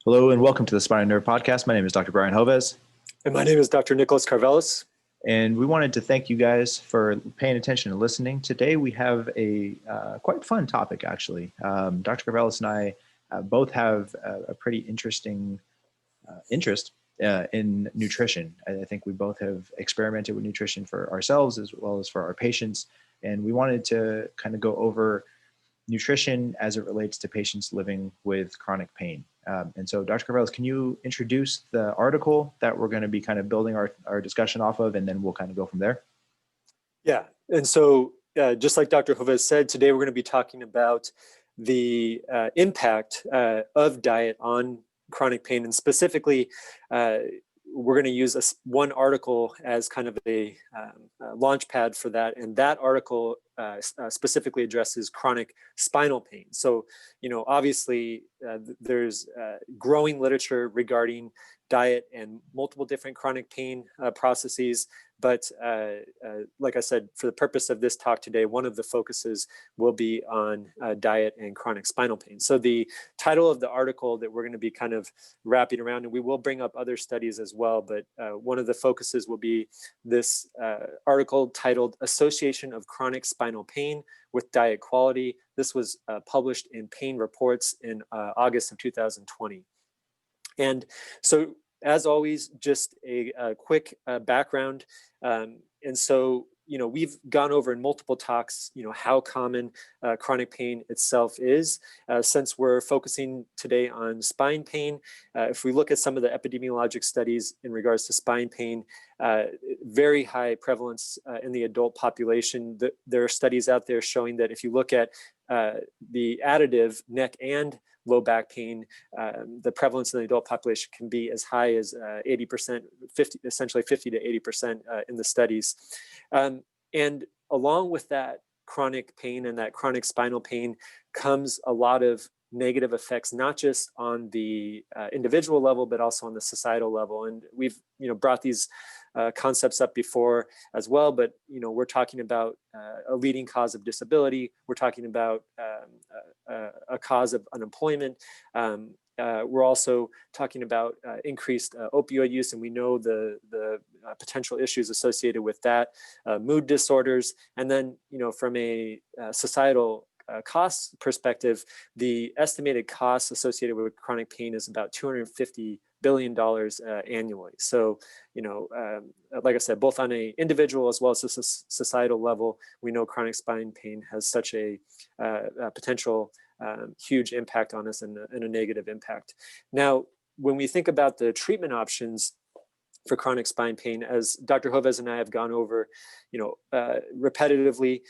Hello and welcome to the Spinal Nerve Podcast. My name is Dr. Brian Joves. And my name is Dr. Nicolas Karvelas. And we wanted to thank you guys for paying attention and listening. Today we have a quite fun topic, actually. Dr. Karvelas and I both have a pretty interesting interest in nutrition. I think we both have experimented with nutrition for ourselves as well as for our patients. And we wanted to kind of go over nutrition as it relates to patients living with chronic pain. And so, Dr. Karvelas, can you introduce the article that we're going to be kind of building our discussion off of, and then we'll kind of go from there? Yeah, and so just like Dr. Joves said, today we're going to be talking about the impact of diet on chronic pain, and specifically, we're going to use one article as kind of a launch pad for that, and that article specifically addresses chronic spinal pain. So, obviously there's growing literature regarding diet and multiple different chronic pain processes. But like I said, for the purpose of this talk today, one of the focuses will be on diet and chronic spinal pain. So the title of the article that we're going to be kind of wrapping around, and we will bring up other studies as well, but one of the focuses will be this article titled Association of Chronic Spinal Pain with Diet Quality. This was published in Pain Reports in August of 2020. And so, as always, just a quick background. And so, we've gone over in multiple talks, how common chronic pain itself is. Since we're focusing today on spine pain, if we look at some of the epidemiologic studies in regards to spine pain, very high prevalence in the adult population. There are studies out there showing that if you look at the additive neck and low back pain, the prevalence in the adult population can be as high as 80%, essentially 50 to 80% in the studies. And along with that chronic pain and that chronic spinal pain comes a lot of negative effects, not just on the individual level, but also on the societal level. And we've, brought these concepts up before as well, but we're talking about a leading cause of disability. We're talking about a cause of unemployment. We're also talking about increased opioid use, and we know the potential issues associated with that, mood disorders, and then from a societal cost perspective, the estimated costs associated with chronic pain is about $250 billion annually. So, like I said, both on an individual as well as a societal level, we know chronic spine pain has such a potential huge impact on us and a negative impact. Now, when we think about the treatment options for chronic spine pain, as Dr. Joves and I have gone over, repetitively,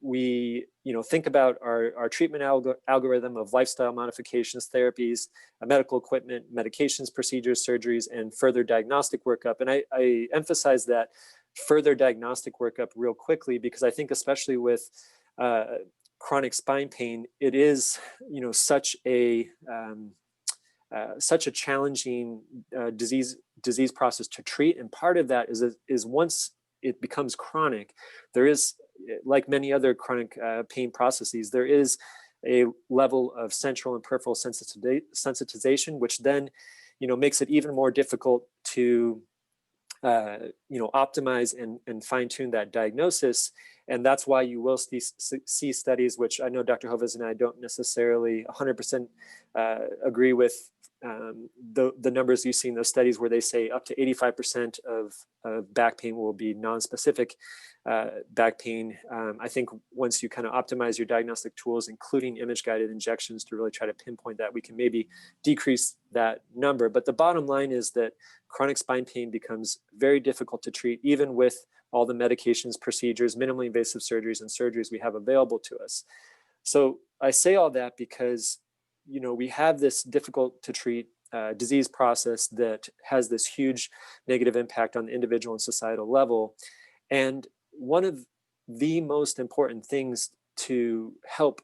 we think about our treatment algorithm of lifestyle modifications, therapies, medical equipment, medications, procedures, surgeries, and further diagnostic workup. And I emphasize that further diagnostic workup real quickly, because I think especially with chronic spine pain, it is such a challenging disease process to treat. And part of that is once it becomes chronic, there is, like many other chronic pain processes, there is a level of central and peripheral sensitization, which then, makes it even more difficult to, optimize and fine tune that diagnosis. And that's why you will see studies, which I know Dr. Joves and I don't necessarily 100% agree with, the numbers you see in those studies where they say up to 85% of back pain will be non-specific back pain. I think once you kind of optimize your diagnostic tools, including image-guided injections to really try to pinpoint that, we can maybe decrease that number. But the bottom line is that chronic spine pain becomes very difficult to treat, even with all the medications, procedures, minimally invasive surgeries, and surgeries we have available to us. So I say all that because, we have this difficult to treat disease process that has this huge negative impact on the individual and societal level. And one of the most important things to help,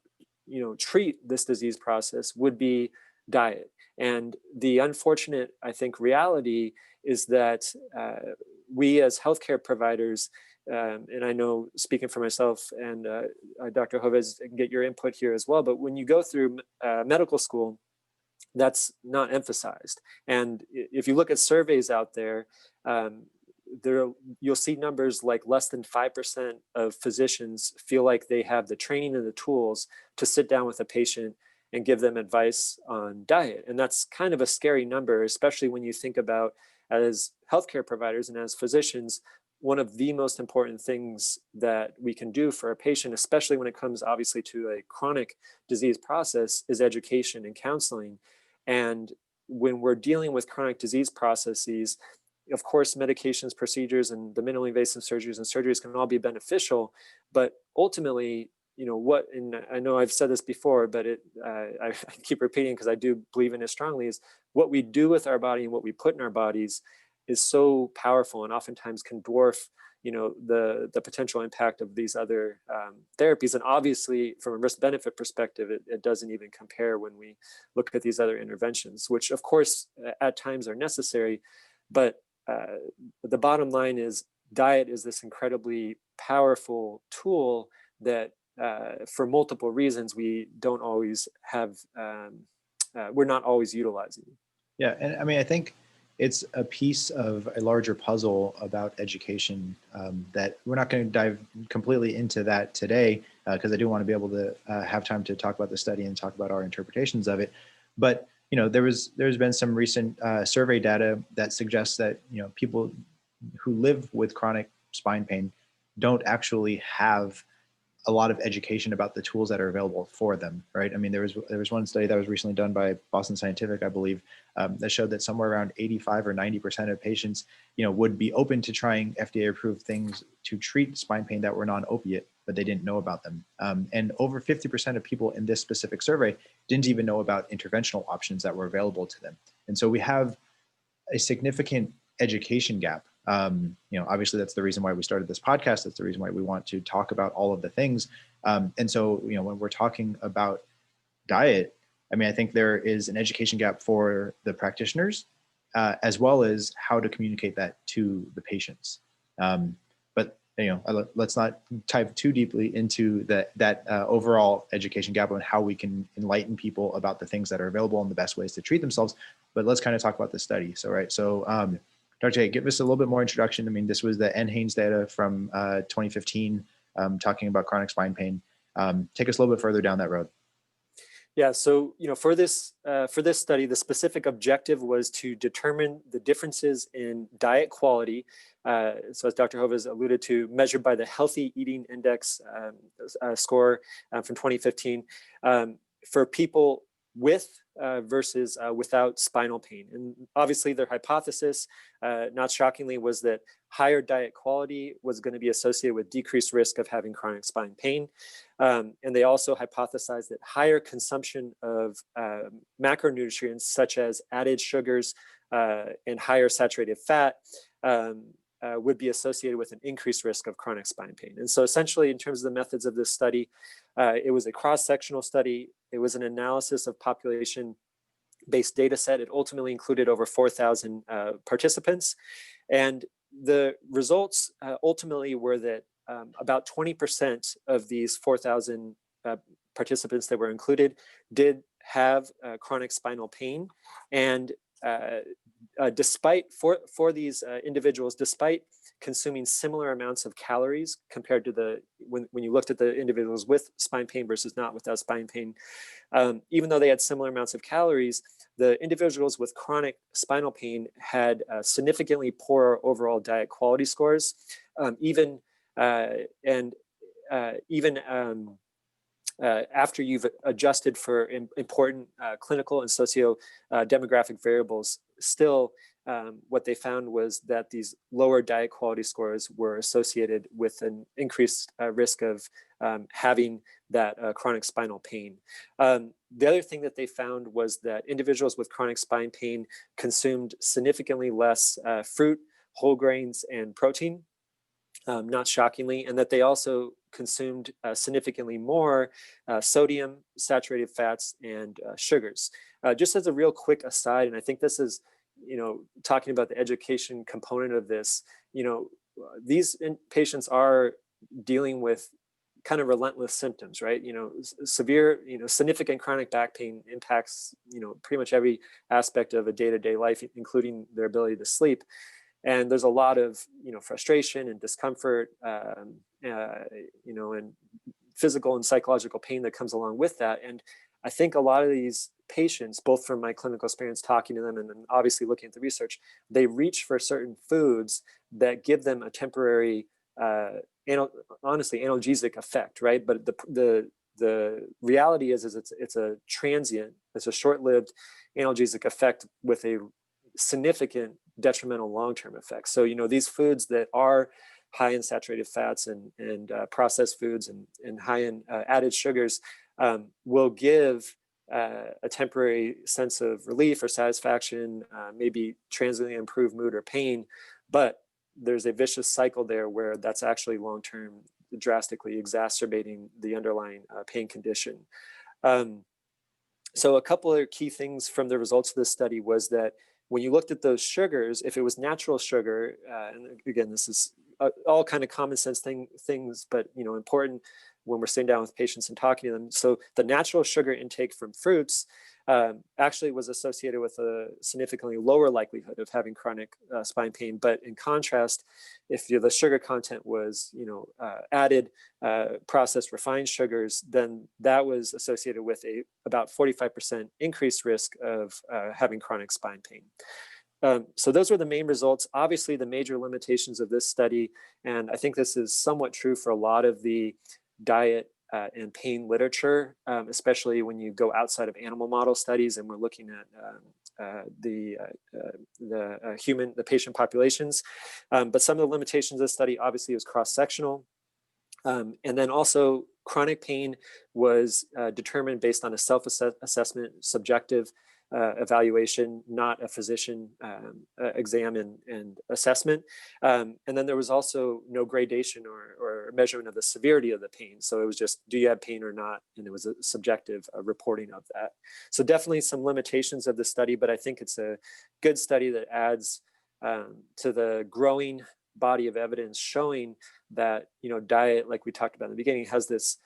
treat this disease process would be diet. And the unfortunate, I think, reality is that we as healthcare providers, and I know, speaking for myself and Dr. Joves, I can get your input here as well, but when you go through medical school, that's not emphasized. And if you look at surveys out there, um, you'll see numbers like less than 5% of physicians feel like they have the training and the tools to sit down with a patient and give them advice on diet. And that's kind of a scary number, especially when you think about, as healthcare providers and as physicians, one of the most important things that we can do for a patient, especially when it comes obviously to a chronic disease process, is education and counseling. And when we're dealing with chronic disease processes, of course, medications, procedures, and the minimally invasive surgeries and surgeries can all be beneficial, but ultimately, what, and I know I've said this before, but I keep repeating because I do believe in it strongly, is what we do with our body and what we put in our bodies is so powerful and oftentimes can dwarf the potential impact of these other therapies. And obviously, from a risk benefit perspective, it doesn't even compare when we look at these other interventions, which of course at times are necessary. But the bottom line is, diet is this incredibly powerful tool that for multiple reasons we don't always have, we're not always utilizing. Yeah, and I mean, I think it's a piece of a larger puzzle about education that we're not going to dive completely into that today because I do want to be able to have time to talk about the study and talk about our interpretations of it. But there's been some recent survey data that suggests that people who live with chronic spine pain don't actually have a lot of education about the tools that are available for them, right? I mean, there was one study that was recently done by Boston Scientific, I believe, that showed that somewhere around 85 or 90% of patients, would be open to trying FDA-approved things to treat spine pain that were non-opiate, but they didn't know about them. And over 50% of people in this specific survey didn't even know about interventional options that were available to them. And so we have a significant education gap. Obviously that's the reason why we started this podcast. That's the reason why we want to talk about all of the things. And so, when we're talking about diet, I mean, I think there is an education gap for the practitioners, as well as how to communicate that to the patients. But let's not dive too deeply into that overall education gap on how we can enlighten people about the things that are available and the best ways to treat themselves. But let's kind of talk about the study. So Dr. Hay, give us a little bit more introduction. I mean, this was the NHANES data from 2015, talking about chronic spine pain. Take us a little bit further down that road. Yeah, so for this study, the specific objective was to determine the differences in diet quality. So as Dr. Joves alluded to, measured by the Healthy Eating Index score from 2015 for people with versus without spinal pain. And obviously their hypothesis, not shockingly, was that higher diet quality was going to be associated with decreased risk of having chronic spine pain. And they also hypothesized that higher consumption of macronutrients such as added sugars and higher saturated fat would be associated with an increased risk of chronic spine pain. And so essentially, in terms of the methods of this study, it was a cross-sectional study. It was an analysis of population-based data set. It ultimately included over 4,000 participants. And the results ultimately were that about 20% of these 4,000 participants that were included did have chronic spinal pain. And despite for these individuals, despite consuming similar amounts of calories compared to when you looked at the individuals with spine pain versus not without spine pain, even though they had similar amounts of calories, the individuals with chronic spinal pain had significantly poorer overall diet quality scores, even after you've adjusted for important clinical and socio-demographic variables. Still, what they found was that these lower diet quality scores were associated with an increased risk of having that chronic spinal pain. The other thing that they found was that individuals with chronic spine pain consumed significantly less fruit, whole grains, and protein, not shockingly, and that they also consumed significantly more sodium, saturated fats, and sugars. Just as a real quick aside, and I think this is, talking about the education component of this, these patients are dealing with kind of relentless symptoms, right? Severe, significant chronic back pain impacts, pretty much every aspect of a day-to-day life, including their ability to sleep. And there's a lot of, frustration and discomfort, and physical and psychological pain that comes along with that. And I think a lot of these patients, both from my clinical experience talking to them and then obviously looking at the research, they reach for certain foods that give them a temporary, honestly, analgesic effect, right? But the reality is it's a transient, it's a short-lived analgesic effect with a significant detrimental long-term effects. So, these foods that are high in saturated fats and processed foods and high in added sugars will give a temporary sense of relief or satisfaction, maybe transiently improve mood or pain, but there's a vicious cycle there where that's actually long-term drastically exacerbating the underlying pain condition. So a couple of key things from the results of this study was that when you looked at those sugars, if it was natural sugar, and again, this is all kind of common sense things, but important when we're sitting down with patients and talking to them. So the natural sugar intake from fruits actually was associated with a significantly lower likelihood of having chronic spine pain. But in contrast, if the sugar content was added processed refined sugars, then that was associated with about 45% increased risk of having chronic spine pain. So those were the main results. Obviously, the major limitations of this study, and I think this is somewhat true for a lot of the diet and pain literature, especially when you go outside of animal model studies and we're looking at the patient populations. But some of the limitations of the study obviously was cross-sectional. And then also chronic pain was determined based on a self-assessment, subjective evaluation, not a physician exam and assessment. And then there was also no gradation or measurement of the severity of the pain. So it was just, do you have pain or not? And it was a subjective reporting of that. So definitely some limitations of the study, but I think it's a good study that adds to the growing body of evidence showing that, diet, like we talked about in the beginning, has this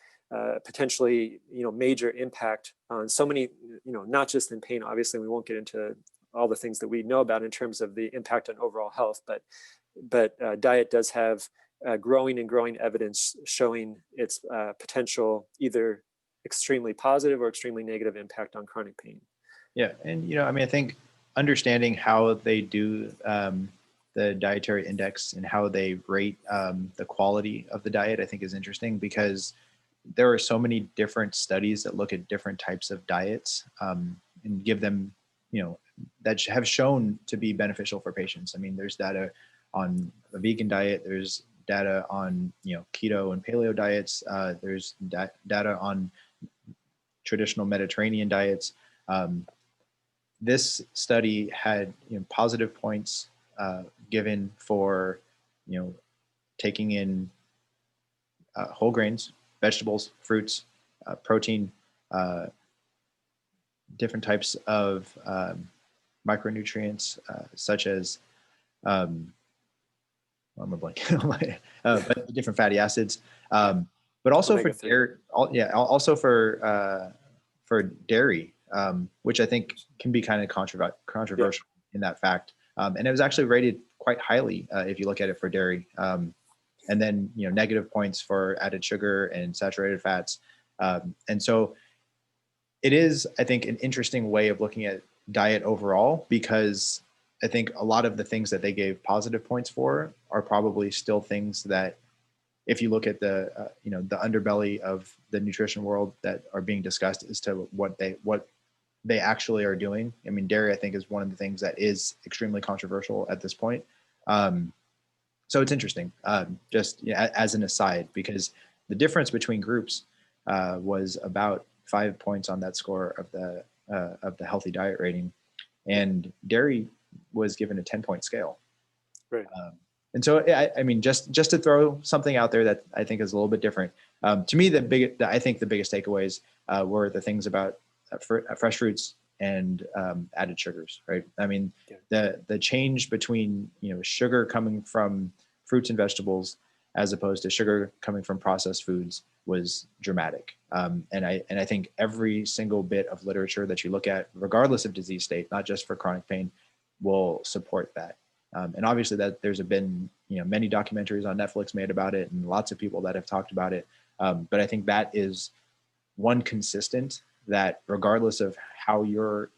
potentially, major impact on so many, not just in pain. Obviously, we won't get into all the things that we know about in terms of the impact on overall health, but diet does have growing evidence showing its potential either extremely positive or extremely negative impact on chronic pain. Yeah, and I think understanding how they do the dietary index and how they rate the quality of the diet, I think is interesting because there are so many different studies that look at different types of diets and give them, that have shown to be beneficial for patients. I mean, there's data on a vegan diet, there's data on, keto and paleo diets, there's data on traditional Mediterranean diets. This study had positive points given for, taking in whole grains, vegetables, fruits, protein, different types of micronutrients, such as, I'm a blank, but different fatty acids, but also for dairy, also for dairy, which I think can be kind of controversial in that fact. And it was actually rated quite highly if you look at it for dairy. And then, negative points for added sugar and saturated fats. And so it is, I think, an interesting way of looking at diet overall, because I think a lot of the things that they gave positive points for are probably still things that, if you look at the, the underbelly of the nutrition world that are being discussed as to what they actually are doing. I mean, dairy, I think, is one of the things that is extremely controversial at this point. So it's interesting, just as an aside, because the difference between groups was about 5 points on that score of the healthy diet rating, and dairy was given a 10-point scale. Right. And so, I mean, just to throw something out there that I think is a little bit different. To me, I think the biggest takeaways were the things about fresh fruits and added sugars, right? I mean, the change between sugar coming from fruits and vegetables as opposed to sugar coming from processed foods was dramatic. And I think every single bit of literature that you look at, regardless of disease state, not just for chronic pain, will support that. And obviously that there's been, many documentaries on Netflix made about it and lots of people that have talked about it. But I think that is one consistent that regardless of how you're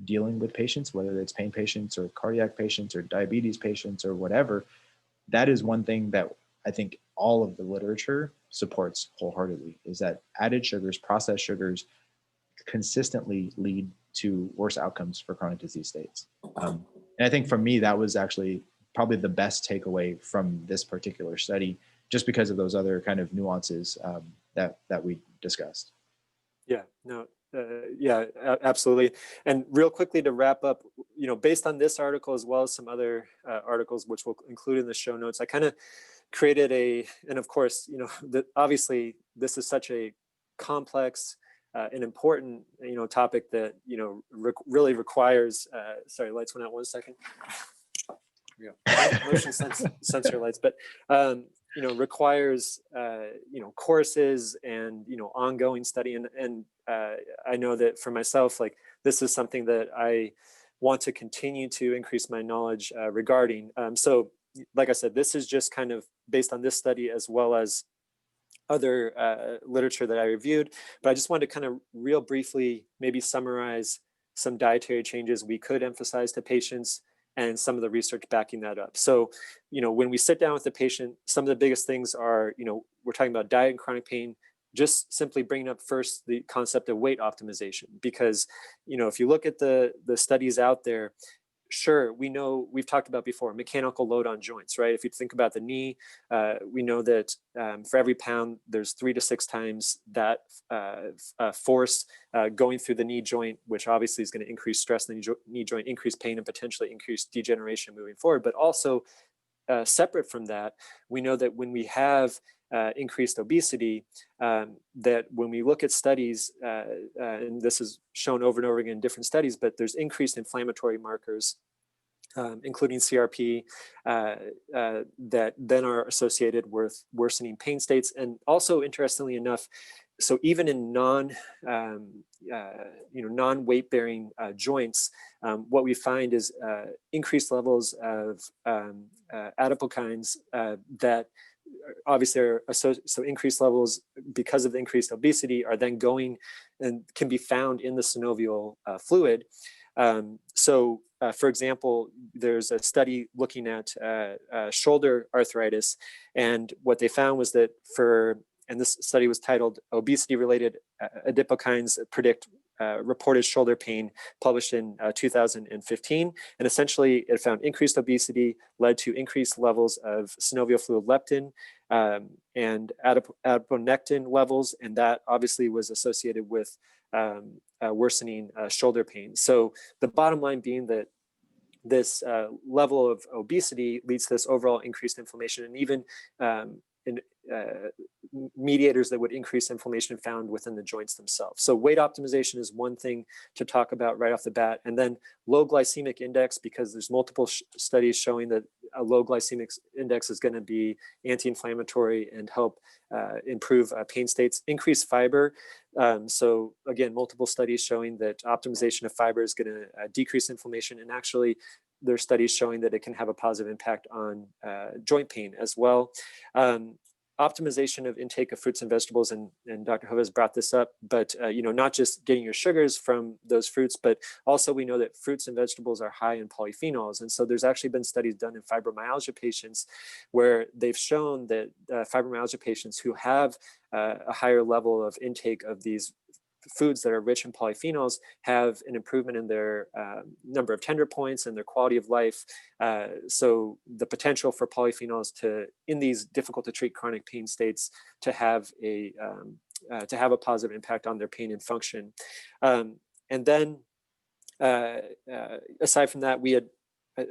dealing with patients, whether it's pain patients or cardiac patients or diabetes patients or whatever, that is one thing that I think all of the literature supports wholeheartedly, is that added sugars, processed sugars, consistently lead to worse outcomes for chronic disease states. And I think for me, that was actually probably the best takeaway from this particular study, just because of those other kind of nuances that we discussed. Yeah, no, yeah, absolutely. And real quickly to wrap up, based on this article as well as some other articles, which we'll include in the show notes, I kind of created and of course, obviously this is such a complex and important, topic that, really requires, sorry, lights went out 1 second. Here we go. Motion sensor lights, but, requires, courses and, ongoing study. And I know that for myself, like this is something that I want to continue to increase my knowledge regarding. So like I said, this is just kind of based on this study as well as other literature that I reviewed, but I just wanted to kind of real briefly maybe summarize some dietary changes we could emphasize to patients and some of the research backing that up. So, when we sit down with the patient, some of the biggest things are, we're talking about diet and chronic pain, just simply bringing up first the concept of weight optimization, because, if you look at the studies out there, sure, we know we've talked about before mechanical load on joints, right? If you think about the knee, we know that for every pound, there's 3 to 6 times that force going through the knee joint, which obviously is going to increase stress in the knee joint, increase pain, and potentially increase degeneration moving forward. But also, separate from that, we know that when we have increased obesity, that when we look at studies, and this is shown over and over again in different studies, but there's increased inflammatory markers, including CRP, that then are associated with worsening pain states. And also, interestingly enough, so even in non-weight bearing joints, what we find is increased levels of adipokines that obviously are so increased levels because of the increased obesity are then going and can be found in the synovial fluid. So, for example, there's a study looking at shoulder arthritis, and what they found was that and this study was titled "Obesity-Related Adipokines Predict Reported Shoulder Pain," published in 2015. And essentially, it found increased obesity led to increased levels of synovial fluid leptin and adiponectin levels, and that obviously was associated with worsening shoulder pain. So the bottom line being that this level of obesity leads to this overall increased inflammation, and even mediators that would increase inflammation found within the joints themselves. So weight optimization is one thing to talk about right off the bat. And then low glycemic index, because there's multiple studies showing that a low glycemic index is going to be anti-inflammatory and help improve pain states. Increased fiber. So again, multiple studies showing that optimization of fiber is going to decrease inflammation, and actually there's studies showing that it can have a positive impact on joint pain as well. Optimization of intake of fruits and vegetables, and Dr. Joves brought this up, but not just getting your sugars from those fruits, but also we know that fruits and vegetables are high in polyphenols. And so there's actually been studies done in fibromyalgia patients where they've shown that fibromyalgia patients who have a higher level of intake of these foods that are rich in polyphenols have an improvement in their number of tender points and their quality of life. So the potential for polyphenols in these difficult to treat chronic pain states to have a positive impact on their pain and function. And then aside from that, we had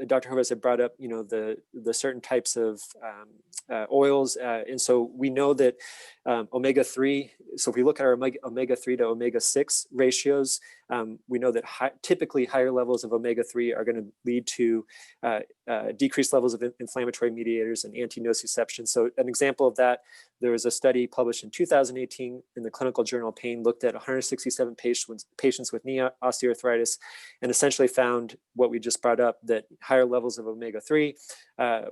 Dr. Joves had brought up, the certain types of oils, and so we know that omega-3. So if we look at our omega-3 to omega-6 ratios, we know that typically higher levels of omega-3 are going to lead to decreased levels of inflammatory mediators and anti-nociception. So an example of that, there was a study published in 2018 in the clinical journal Pain, looked at 167 patients with knee osteoarthritis, and essentially found what we just brought up, that higher levels of omega-3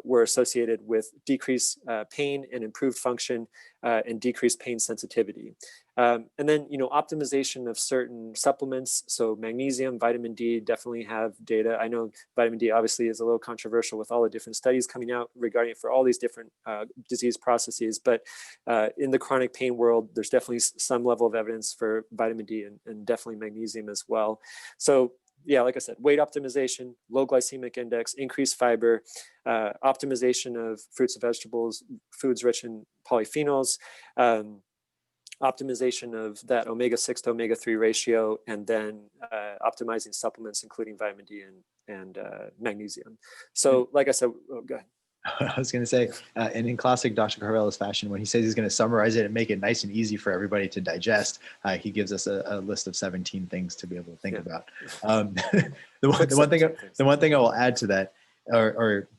were associated with decreased pain and improved function and decreased pain sensitivity. And then, optimization of certain supplements. So magnesium, vitamin D definitely have data. I know vitamin D obviously is a little controversial with all the different studies coming out regarding it for all these different disease processes. But in the chronic pain world, there's definitely some level of evidence for vitamin D and definitely magnesium as well. So yeah, like I said, weight optimization, low glycemic index, increased fiber, optimization of fruits and vegetables, foods rich in polyphenols, optimization of that omega-6 to omega-3 ratio, and then optimizing supplements, including vitamin D and magnesium. So like I said, go ahead. I was going to say, and in classic Dr. Karvelas fashion, when he says he's going to summarize it and make it nice and easy for everybody to digest, he gives us a list of 17 things to be able to think about. The one thing I will add to that, or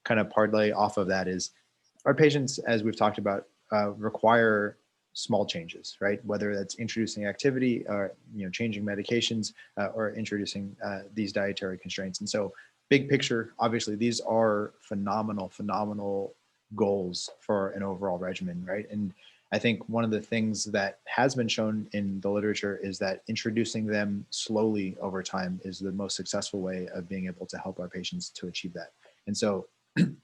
kind of parlay off of that, is our patients, as we've talked about, require small changes, right? Whether that's introducing activity or changing medications or introducing these dietary constraints. And so big picture, obviously, these are phenomenal goals for an overall regimen, right? And I think one of the things that has been shown in the literature is that introducing them slowly over time is the most successful way of being able to help our patients to achieve that. And so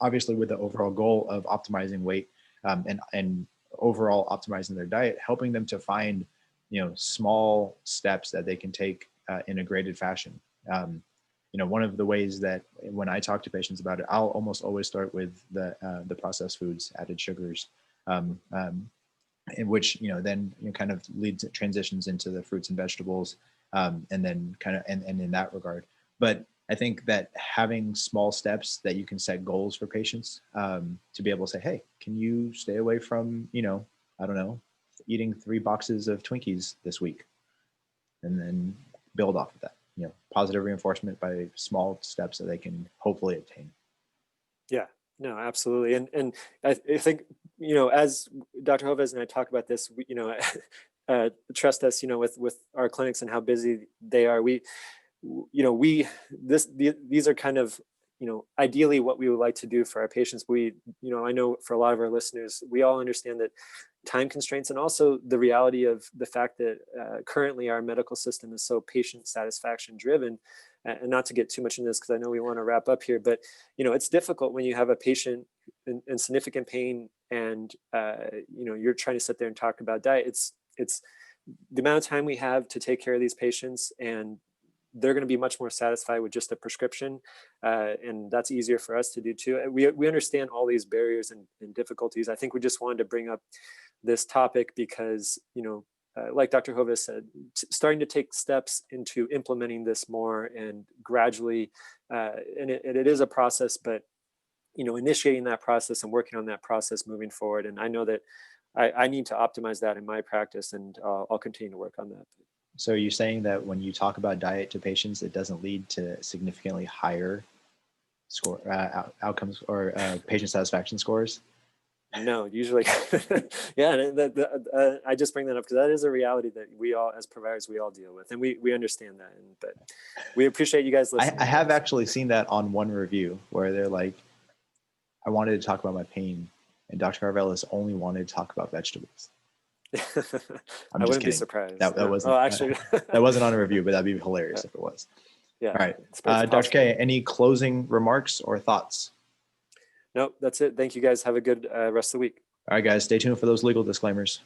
obviously with the overall goal of optimizing weight and overall optimizing their diet, helping them to find, small steps that they can take in a graded fashion. One of the ways that when I talk to patients about it, I'll almost always start with the processed foods, added sugars, in which then kind of leads transitions into the fruits and vegetables, and then kind of and in that regard. But I think that having small steps that you can set goals for patients to be able to say, hey, can you stay away from I don't know, eating 3 boxes of Twinkies this week, and then build off of that. Positive reinforcement by small steps that they can hopefully obtain. Yeah, no, absolutely. And I think, as Dr. Joves and I talk about this, trust us, with our clinics and how busy they are. These are kind of, ideally what we would like to do for our patients. I know for a lot of our listeners, we all understand that time constraints and also the reality of the fact that currently our medical system is so patient satisfaction driven. And not to get too much into this, because I know we want to wrap up here, but it's difficult when you have a patient in significant pain and you're trying to sit there and talk about diet. It's the amount of time we have to take care of these patients, and they're going to be much more satisfied with just a prescription. And that's easier for us to do too. We understand all these barriers and difficulties. I think we just wanted to bring up this topic because, like Dr. Joves said, starting to take steps into implementing this more and gradually, and it is a process, but, initiating that process and working on that process moving forward. And I know that I need to optimize that in my practice, and I'll continue to work on that. So are you saying that when you talk about diet to patients, it doesn't lead to significantly higher score outcomes or patient satisfaction scores? No, usually, yeah. I just bring that up because that is a reality that we all, as providers, we all deal with, and we understand that. But we appreciate you guys listening. I have actually seen that on one review where they're like, "I wanted to talk about my pain, and Dr. Karvelas only wanted to talk about vegetables." I wouldn't be surprised. That wasn't. Oh, actually, that wasn't on a review, but that'd be hilarious if it was. Yeah. All right, Dr. K, any closing remarks or thoughts? Nope, that's it. Thank you guys. Have a good rest of the week. All right, guys, stay tuned for those legal disclaimers.